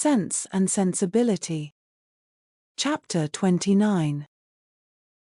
Sense and Sensibility Chapter 29.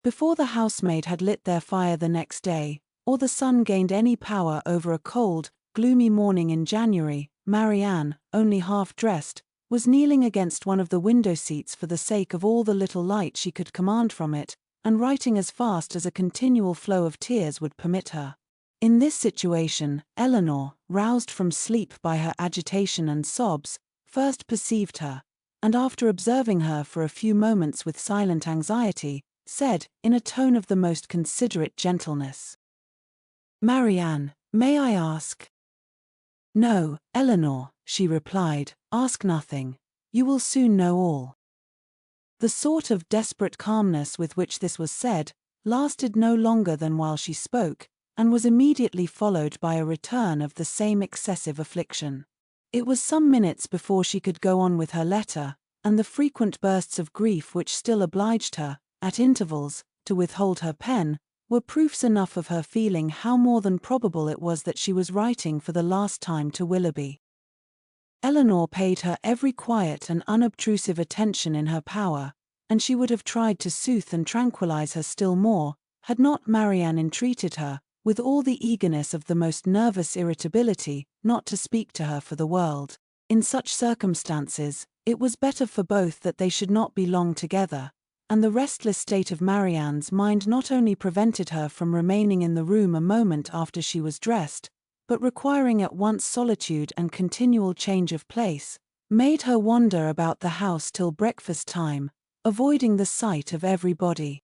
Before the housemaid had lit their fire the next day, or the sun gained any power over a cold, gloomy morning in January, Marianne, only half-dressed, was kneeling against one of the window seats for the sake of all the little light she could command from it, and writing as fast as a continual flow of tears would permit her. In this situation, Eleanor, roused from sleep by her agitation and sobs, first perceived her, and after observing her for a few moments with silent anxiety, said, in a tone of the most considerate gentleness, "Marianne, may I ask?" "No, Eleanor," she replied, "ask nothing. You will soon know all." The sort of desperate calmness with which this was said lasted no longer than while she spoke, and was immediately followed by a return of the same excessive affliction. It was some minutes before she could go on with her letter, and the frequent bursts of grief which still obliged her, at intervals, to withhold her pen, were proofs enough of her feeling how more than probable it was that she was writing for the last time to Willoughby. Eleanor paid her every quiet and unobtrusive attention in her power, and she would have tried to soothe and tranquilize her still more, had not Marianne entreated her, with all the eagerness of the most nervous irritability, not to speak to her for the world. In such circumstances, it was better for both that they should not be long together, and the restless state of Marianne's mind not only prevented her from remaining in the room a moment after she was dressed, but requiring at once solitude and continual change of place, made her wander about the house till breakfast time, avoiding the sight of everybody.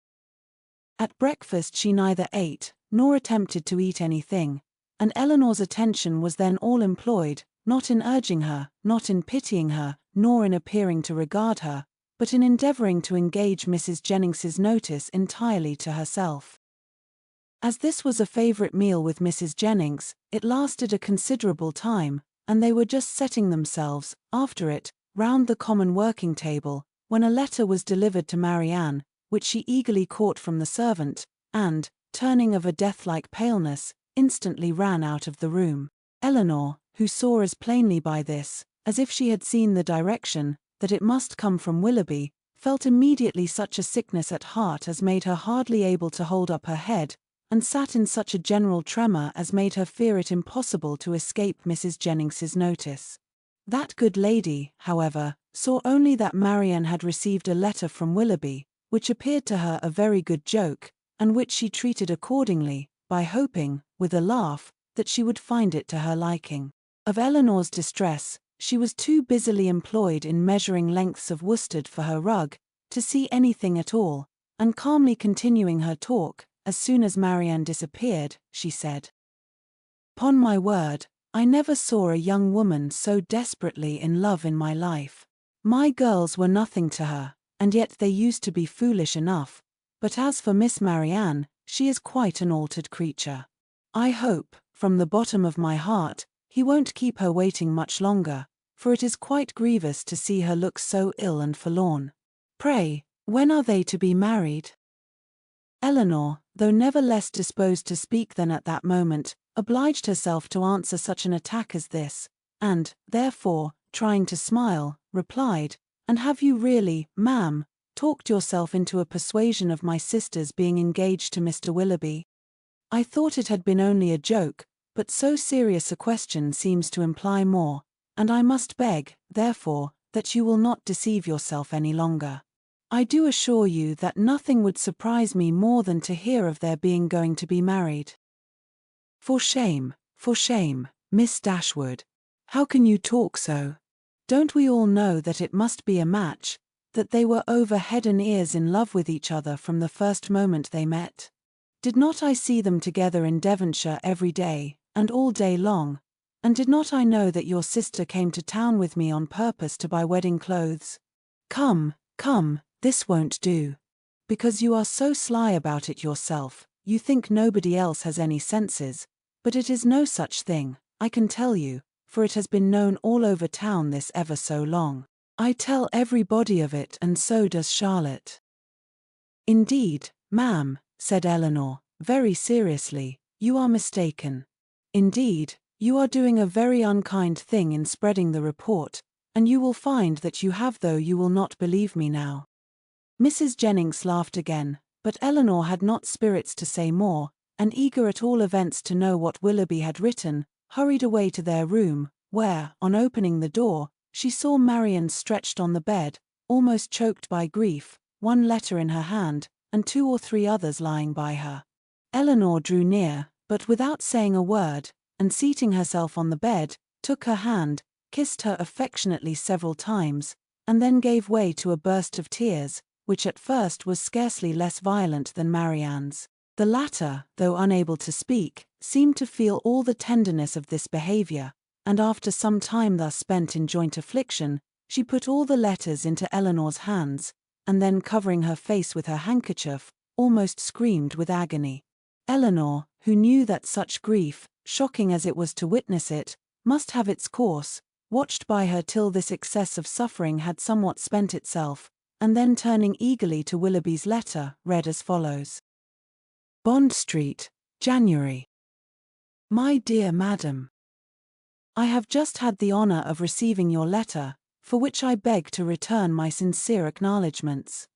At breakfast she neither ate, nor attempted to eat anything, and Eleanor's attention was then all employed, not in urging her, not in pitying her, nor in appearing to regard her, but in endeavoring to engage Mrs. Jennings's notice entirely to herself. As this was a favorite meal with Mrs. Jennings, it lasted a considerable time, and they were just setting themselves, after it, round the common working table, when a letter was delivered to Marianne, which she eagerly caught from the servant, and, turning of a death-like paleness, instantly ran out of the room. Eleanor, who saw as plainly by this, as if she had seen the direction, that it must come from Willoughby, felt immediately such a sickness at heart as made her hardly able to hold up her head, and sat in such a general tremor as made her fear it impossible to escape Mrs. Jennings's notice. That good lady, however, saw only that Marianne had received a letter from Willoughby, which appeared to her a very good joke, and which she treated accordingly, by hoping, with a laugh, that she would find it to her liking. Of Eleanor's distress, she was too busily employed in measuring lengths of worsted for her rug, to see anything at all, and calmly continuing her talk, as soon as Marianne disappeared, she said, "'Pon my word, I never saw a young woman so desperately in love in my life. My girls were nothing to her, and yet they used to be foolish enough, but as for Miss Marianne, she is quite an altered creature. I hope, from the bottom of my heart, he won't keep her waiting much longer, for it is quite grievous to see her look so ill and forlorn. Pray, when are they to be married?" Eleanor, though never less disposed to speak than at that moment, obliged herself to answer such an attack as this, and, therefore, trying to smile, replied, "And have you really, ma'am, talked yourself into a persuasion of my sister's being engaged to Mr. Willoughby? I thought it had been only a joke, but so serious a question seems to imply more, and I must beg, therefore, that you will not deceive yourself any longer. I do assure you that nothing would surprise me more than to hear of their being going to be married." For shame, Miss Dashwood. How can you talk so? Don't we all know that it must be a match, that they were over head and ears in love with each other from the first moment they met? Did not I see them together in Devonshire every day, and all day long, and did not I know that your sister came to town with me on purpose to buy wedding clothes? Come, this won't do. Because you are so sly about it yourself, you think nobody else has any senses, but it is no such thing, I can tell you, for it has been known all over town this ever so long. I tell everybody of it, and so does Charlotte." "Indeed, ma'am," said Eleanor, very seriously, "you are mistaken. Indeed, you are doing a very unkind thing in spreading the report, and you will find that you have, though you will not believe me now." Mrs. Jennings laughed again, but Eleanor had not spirits to say more, and eager at all events to know what Willoughby had written, hurried away to their room, where, on opening the door, she saw Marian stretched on the bed, almost choked by grief, one letter in her hand, and 2 or 3 others lying by her. Eleanor drew near, but without saying a word, and seating herself on the bed, took her hand, kissed her affectionately several times, and then gave way to a burst of tears, which at first was scarcely less violent than Marianne's. The latter, though unable to speak, seemed to feel all the tenderness of this behavior, and after some time thus spent in joint affliction, she put all the letters into Eleanor's hands, and then covering her face with her handkerchief, almost screamed with agony. Eleanor, who knew that such grief, shocking as it was to witness it, must have its course, watched by her till this excess of suffering had somewhat spent itself, and then turning eagerly to Willoughby's letter, read as follows. Bond Street, January. My dear Madam, I have just had the honor of receiving your letter, for which I beg to return my sincere acknowledgments.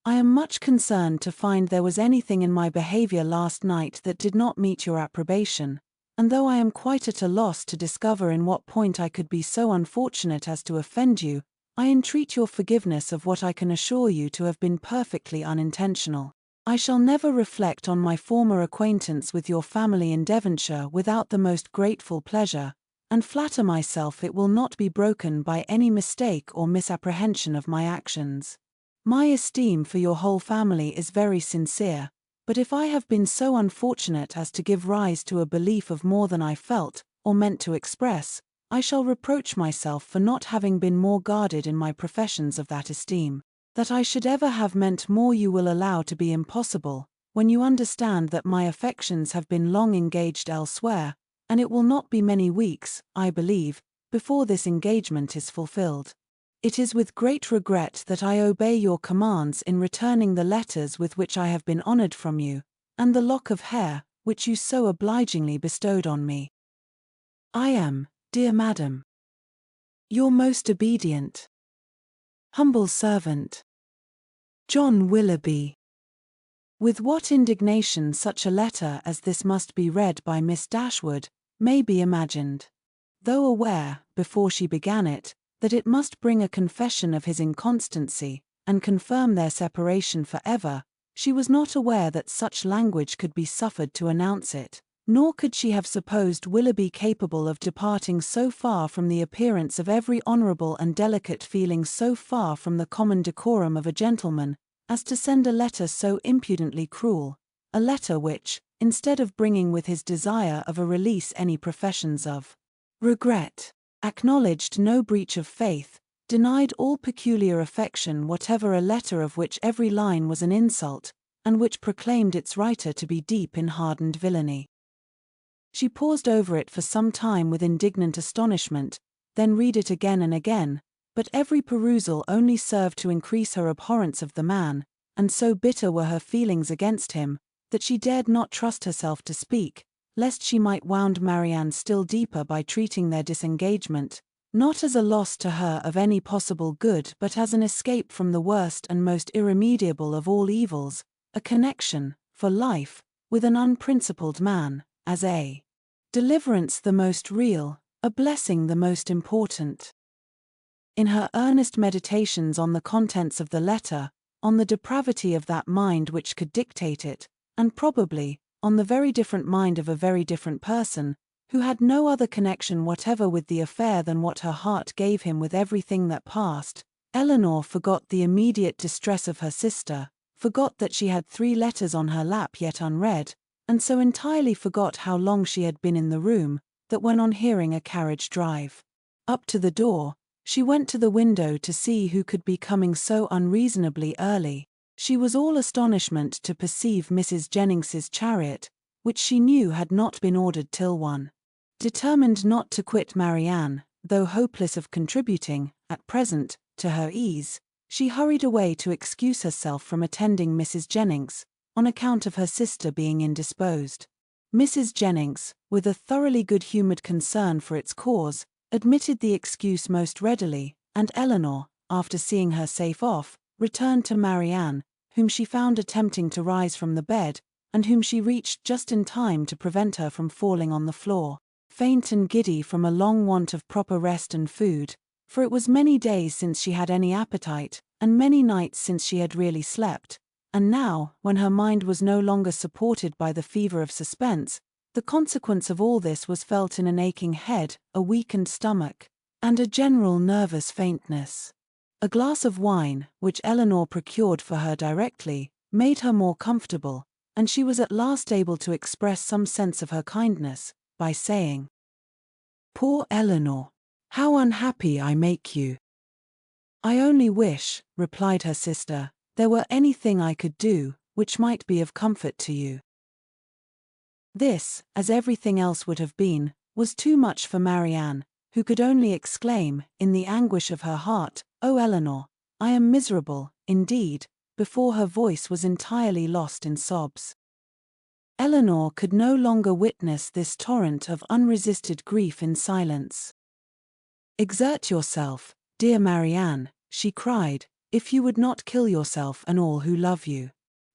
I am much concerned to find there was anything in my behavior last night that did not meet your approbation, and though I am quite at a loss to discover in what point I could be so unfortunate as to offend you, I entreat your forgiveness of what I can assure you to have been perfectly unintentional. I shall never reflect on my former acquaintance with your family in Devonshire without the most grateful pleasure, and flatter myself it will not be broken by any mistake or misapprehension of my actions. My esteem for your whole family is very sincere, but if I have been so unfortunate as to give rise to a belief of more than I felt, or meant to express, I shall reproach myself for not having been more guarded in my professions of that esteem. That I should ever have meant more you will allow to be impossible, when you understand that my affections have been long engaged elsewhere, and it will not be many weeks, I believe, before this engagement is fulfilled. It is with great regret that I obey your commands in returning the letters with which I have been honored from you, and the lock of hair, which you so obligingly bestowed on me. I am, dear Madam, your most obedient, humble servant, John Willoughby. With what indignation such a letter as this must be read by Miss Dashwood, may be imagined. Though aware, before she began it, that it must bring a confession of his inconstancy, and confirm their separation for ever, she was not aware that such language could be suffered to announce it, nor could she have supposed Willoughby capable of departing so far from the appearance of every honourable and delicate feeling, so far from the common decorum of a gentleman, as to send a letter so impudently cruel, a letter which, instead of bringing with his desire of a release any professions of regret, acknowledged no breach of faith, denied all peculiar affection whatever, a letter of which every line was an insult, and which proclaimed its writer to be deep in hardened villainy. She paused over it for some time with indignant astonishment, then read it again and again, but every perusal only served to increase her abhorrence of the man, and so bitter were her feelings against him, that she dared not trust herself to speak, lest she might wound Marianne still deeper by treating their disengagement, not as a loss to her of any possible good but as an escape from the worst and most irremediable of all evils, a connection, for life, with an unprincipled man, as a deliverance the most real, a blessing the most important. In her earnest meditations on the contents of the letter, on the depravity of that mind which could dictate it, and probably, on the very different mind of a very different person, who had no other connection whatever with the affair than what her heart gave him with everything that passed, Eleanor forgot the immediate distress of her sister, forgot that she had 3 letters on her lap yet unread, and so entirely forgot how long she had been in the room, that when on hearing a carriage drive up to the door, she went to the window to see who could be coming so unreasonably early. She was all astonishment to perceive Mrs. Jennings's chariot, which she knew had not been ordered till 1. Determined not to quit Marianne, though hopeless of contributing, at present, to her ease, she hurried away to excuse herself from attending Mrs. Jennings, on account of her sister being indisposed. Mrs. Jennings, with a thoroughly good-humoured concern for its cause, admitted the excuse most readily, and Eleanor, after seeing her safe off, returned to Marianne, whom she found attempting to rise from the bed, and whom she reached just in time to prevent her from falling on the floor, faint and giddy from a long want of proper rest and food, for it was many days since she had any appetite, and many nights since she had really slept, and now, when her mind was no longer supported by the fever of suspense, the consequence of all this was felt in an aching head, a weakened stomach, and a general nervous faintness. A glass of wine, which Eleanor procured for her directly, made her more comfortable, and she was at last able to express some sense of her kindness, by saying, "Poor Eleanor! How unhappy I make you!" "I only wish," replied her sister, "there were anything I could do, which might be of comfort to you." This, as everything else would have been, was too much for Marianne, who could only exclaim, in the anguish of her heart, "Oh Eleanor, I am miserable, indeed," before her voice was entirely lost in sobs. Eleanor could no longer witness this torrent of unresisted grief in silence. "Exert yourself, dear Marianne," she cried, "if you would not kill yourself and all who love you.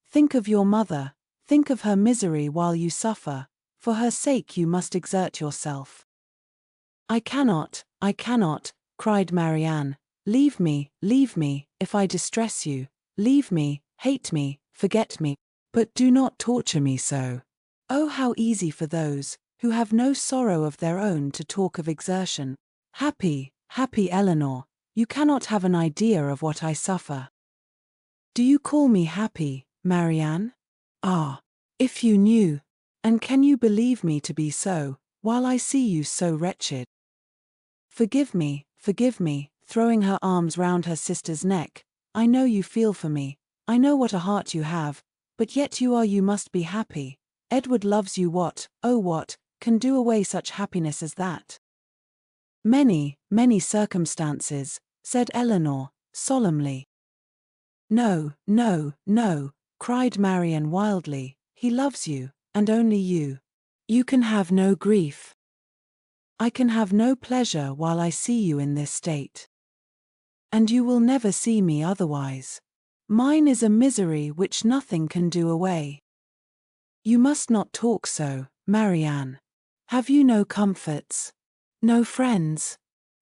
Think of your mother, think of her misery while you suffer, for her sake you must exert yourself." I cannot," cried Marianne. Leave me, if I distress you. Leave me, hate me, forget me. But do not torture me so. Oh, how easy for those who have no sorrow of their own to talk of exertion. Happy Eleanor, you cannot have an idea of what I suffer. Do you call me happy, Marianne? Ah, if you knew! And can you believe me to be so, while I see you so wretched? Forgive me, throwing her arms round her sister's neck. I know you feel for me, I know what a heart you have, but yet you must be happy. Edward loves you. What can do away such happiness as that? Many circumstances, said Eleanor, solemnly. No, cried Marianne wildly, he loves you, and only you. You can have no grief. I can have no pleasure while I see you in this state. And you will never see me otherwise. Mine is a misery which nothing can do away. You must not talk so, Marianne. Have you no comforts? No friends?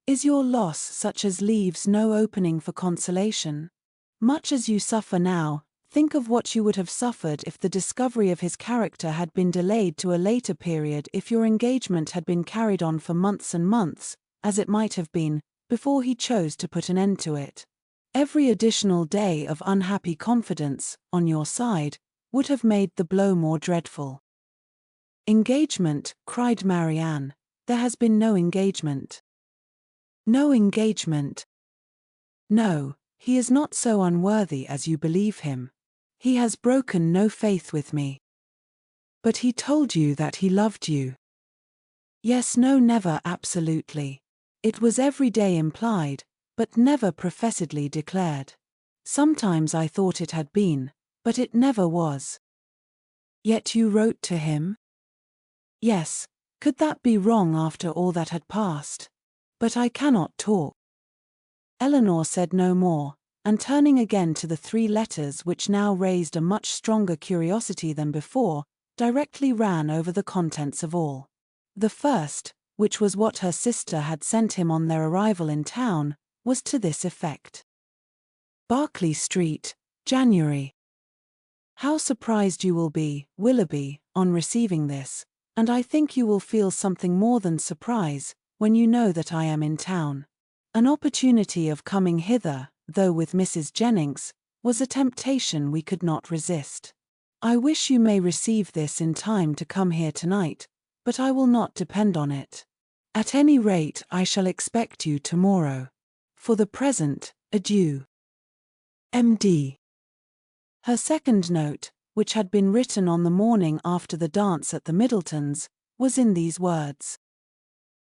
Is your loss such as leaves no opening for consolation? Much as you suffer now, think of what you would have suffered if the discovery of his character had been delayed to a later period, if your engagement had been carried on for months and months, as it might have been, before he chose to put an end to it. Every additional day of unhappy confidence, on your side, would have made the blow more dreadful. Engagement, cried Marianne. There has been no engagement. No engagement. No, he is not so unworthy as you believe him. He has broken no faith with me. But he told you that he loved you. Yes, no, never absolutely. It was every day implied, but never professedly declared. Sometimes I thought it had been, but it never was. Yet you wrote to him? Yes, could that be wrong after all that had passed? But I cannot talk. Eleanor said no more, and turning again to the 3 letters which now raised a much stronger curiosity than before, directly ran over the contents of all. The first, which was what her sister had sent him on their arrival in town, was to this effect. Berkeley Street, January. How surprised you will be, Willoughby, on receiving this, and I think you will feel something more than surprise, when you know that I am in town. An opportunity of coming hither, though with Mrs. Jennings, was a temptation we could not resist. I wish you may receive this in time to come here tonight, but I will not depend on it. At any rate I shall expect you tomorrow. For the present, adieu. M.D. Her second note, which had been written on the morning after the dance at the Middletons, was in these words.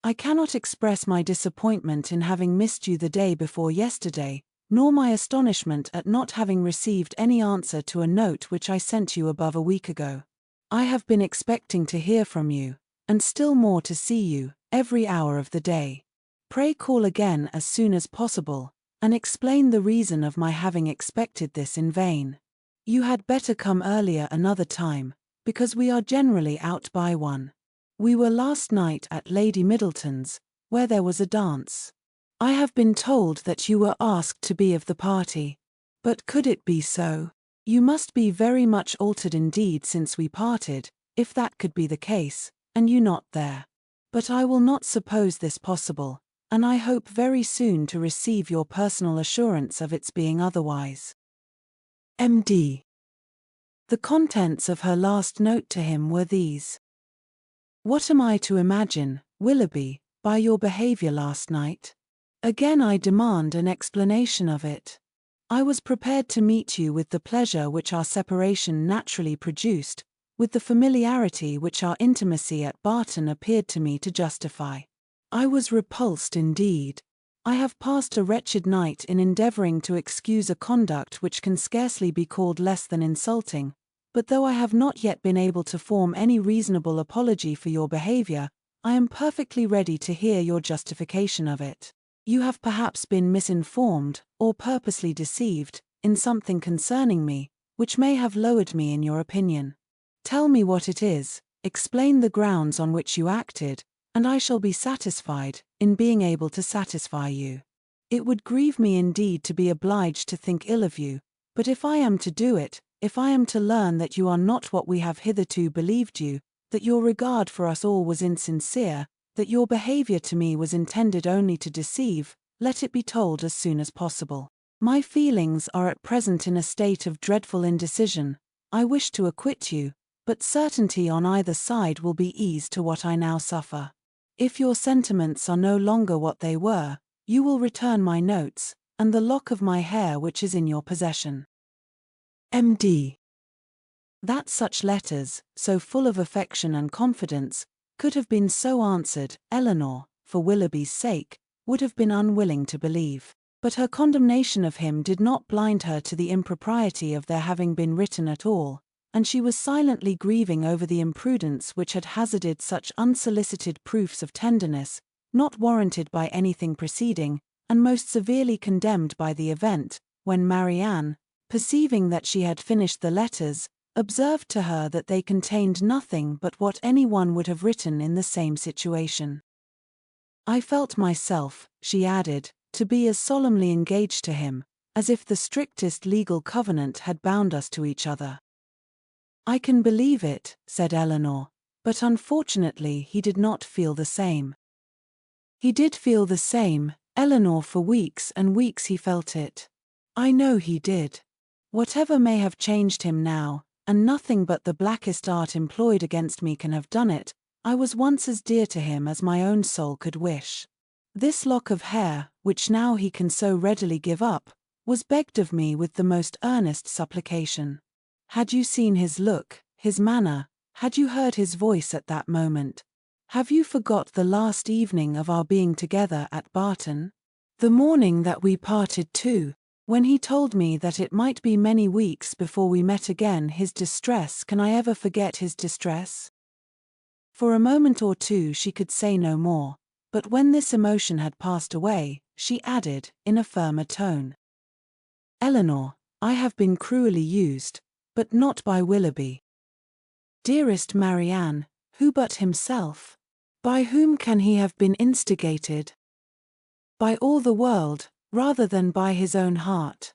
I cannot express my disappointment in having missed you the day before yesterday, nor my astonishment at not having received any answer to a note which I sent you above a week ago. I have been expecting to hear from you, and still more to see you, every hour of the day. Pray call again as soon as possible, and explain the reason of my having expected this in vain. You had better come earlier another time, because we are generally out by 1. We were last night at Lady Middleton's, where there was a dance. I have been told that you were asked to be of the party. But could it be so? You must be very much altered indeed since we parted, if that could be the case, and you not there. But I will not suppose this possible, and I hope very soon to receive your personal assurance of its being otherwise. M.D. The contents of her last note to him were these. What am I to imagine, Willoughby, by your behaviour last night? Again I demand an explanation of it. I was prepared to meet you with the pleasure which our separation naturally produced, with the familiarity which our intimacy at Barton appeared to me to justify. I was repulsed indeed. I have passed a wretched night in endeavouring to excuse a conduct which can scarcely be called less than insulting, but though I have not yet been able to form any reasonable apology for your behaviour, I am perfectly ready to hear your justification of it. You have perhaps been misinformed, or purposely deceived, in something concerning me, which may have lowered me in your opinion. Tell me what it is, explain the grounds on which you acted, and I shall be satisfied, in being able to satisfy you. It would grieve me indeed to be obliged to think ill of you, but if I am to do it, if I am to learn that you are not what we have hitherto believed you, that your regard for us all was insincere, that your behaviour to me was intended only to deceive, let it be told as soon as possible. My feelings are at present in a state of dreadful indecision. I wish to acquit you, but certainty on either side will be ease to what I now suffer. If your sentiments are no longer what they were, you will return my notes, and the lock of my hair which is in your possession. M.D. That such letters, so full of affection and confidence, could have been so answered, Eleanor, for Willoughby's sake, would have been unwilling to believe. But her condemnation of him did not blind her to the impropriety of their having been written at all, and she was silently grieving over the imprudence which had hazarded such unsolicited proofs of tenderness, not warranted by anything preceding, and most severely condemned by the event, when Marianne, perceiving that she had finished the letters, observed to her that they contained nothing but what any one would have written in the same situation. I felt myself, she added, to be as solemnly engaged to him, as if the strictest legal covenant had bound us to each other. I can believe it, said Eleanor, but unfortunately he did not feel the same. He did feel the same, Eleanor, for weeks and weeks he felt it. I know he did. Whatever may have changed him now, and nothing but the blackest art employed against me can have done it, I was once as dear to him as my own soul could wish. This lock of hair, which now he can so readily give up, was begged of me with the most earnest supplication. Had you seen his look, his manner, had you heard his voice at that moment? Have you forgot the last evening of our being together at Barton? The morning that we parted too, when he told me that it might be many weeks before we met again, his distress, can I ever forget his distress? For a moment or two she could say no more, but when this emotion had passed away, she added, in a firmer tone. Eleanor, I have been cruelly used, but not by Willoughby. Dearest Marianne, who but himself? By whom can he have been instigated? By all the world, rather than by his own heart.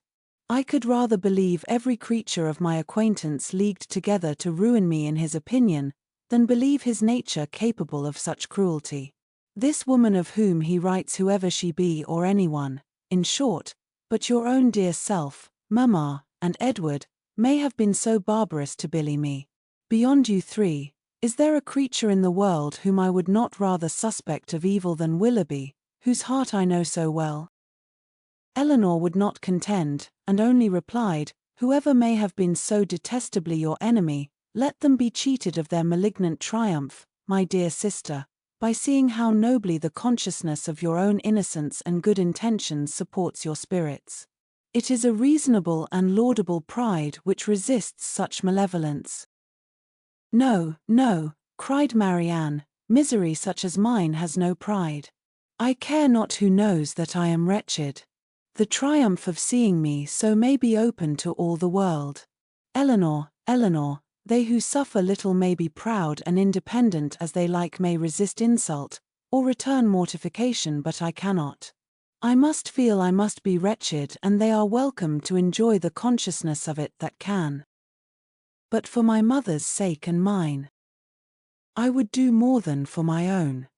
I could rather believe every creature of my acquaintance leagued together to ruin me in his opinion, than believe his nature capable of such cruelty. This woman of whom he writes, whoever she be or anyone, in short, but your own dear self, Mamma, and Edward, may have been so barbarous to bully me. Beyond you three, is there a creature in the world whom I would not rather suspect of evil than Willoughby, whose heart I know so well? Eleanor would not contend, and only replied, whoever may have been so detestably your enemy, let them be cheated of their malignant triumph, my dear sister, by seeing how nobly the consciousness of your own innocence and good intentions supports your spirits. It is a reasonable and laudable pride which resists such malevolence. No, no, cried Marianne, misery such as mine has no pride. I care not who knows that I am wretched. The triumph of seeing me so may be open to all the world. Eleanor, Eleanor, they who suffer little may be proud and independent as they like, may resist insult, or return mortification, but I cannot. I must feel, I must be wretched, and they are welcome to enjoy the consciousness of it that can. But for my mother's sake and mine, I would do more than for my own.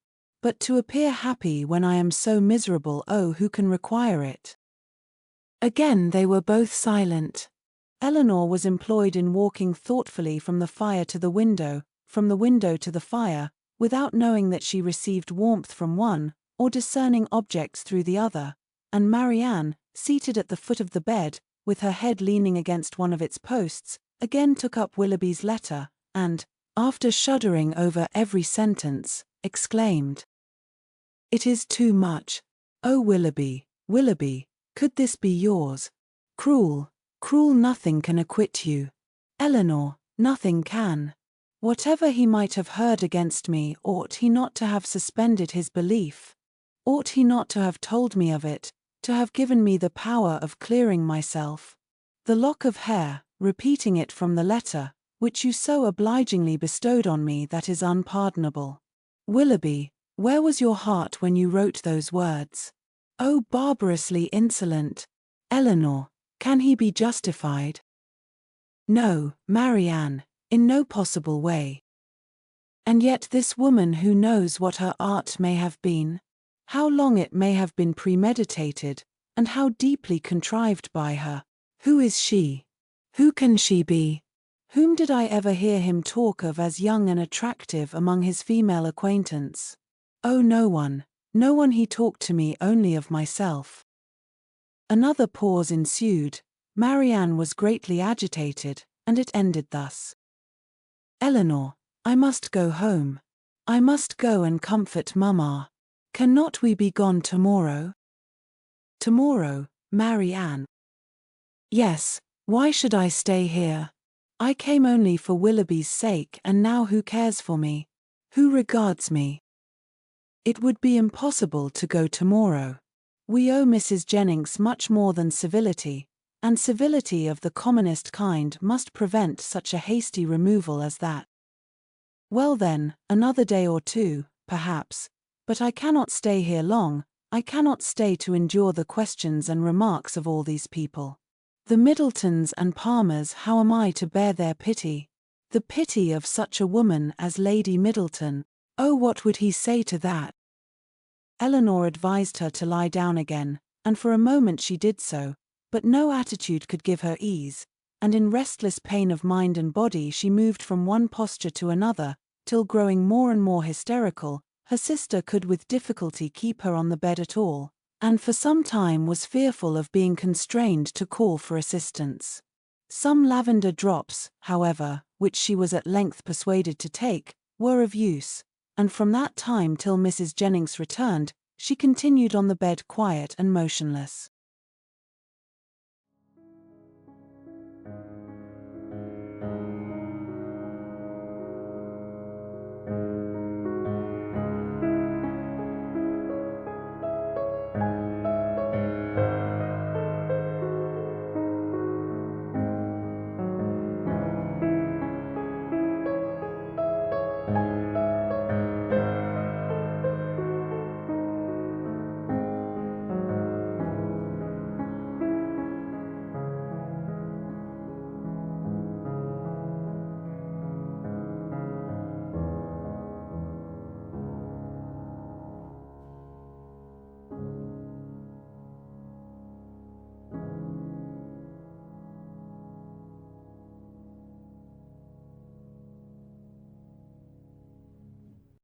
But to appear happy when I am so miserable, oh, who can require it? Again they were both silent. Eleanor was employed in walking thoughtfully from the fire to the window, from the window to the fire, without knowing that she received warmth from one, or discerning objects through the other, and Marianne, seated at the foot of the bed, with her head leaning against one of its posts, again took up Willoughby's letter, and, after shuddering over every sentence, exclaimed, "It is too much. Oh, Willoughby, Willoughby, could this be yours? Cruel, cruel, nothing can acquit you. Eleanor, nothing can. Whatever he might have heard against me, ought he not to have suspended his belief? Ought he not to have told me of it, to have given me the power of clearing myself? The lock of hair, repeating it from the letter, which you so obligingly bestowed on me, that is unpardonable. Willoughby, where was your heart when you wrote those words? Oh, barbarously insolent! Eleanor, can he be justified? No, Marianne, in no possible way. And yet this woman, who knows what her art may have been, how long it may have been premeditated, and how deeply contrived by her, who is she? Who can she be? Whom did I ever hear him talk of as young and attractive among his female acquaintance? Oh, no one, no one. He talked to me only of myself." Another pause ensued. Marianne was greatly agitated, and it ended thus. "Eleanor, I must go home. I must go and comfort Mamma. Cannot we be gone tomorrow?" "Tomorrow, Marianne?" "Yes, why should I stay here? I came only for Willoughby's sake, and now who cares for me? Who regards me? It would be impossible to go tomorrow. We owe Mrs. Jennings much more than civility, and civility of the commonest kind must prevent such a hasty removal as that. Well then, another day or two, perhaps, but I cannot stay here long. I cannot stay to endure the questions and remarks of all these people. The Middletons and Palmers, how am I to bear their pity? The pity of such a woman as Lady Middleton. Oh, what would he say to that?" Eleanor advised her to lie down again, and for a moment she did so, but no attitude could give her ease, and in restless pain of mind and body she moved from one posture to another, till, growing more and more hysterical, her sister could with difficulty keep her on the bed at all, and for some time was fearful of being constrained to call for assistance. Some lavender drops, however, which she was at length persuaded to take, were of use, and from that time till Mrs. Jennings returned, she continued on the bed quiet and motionless.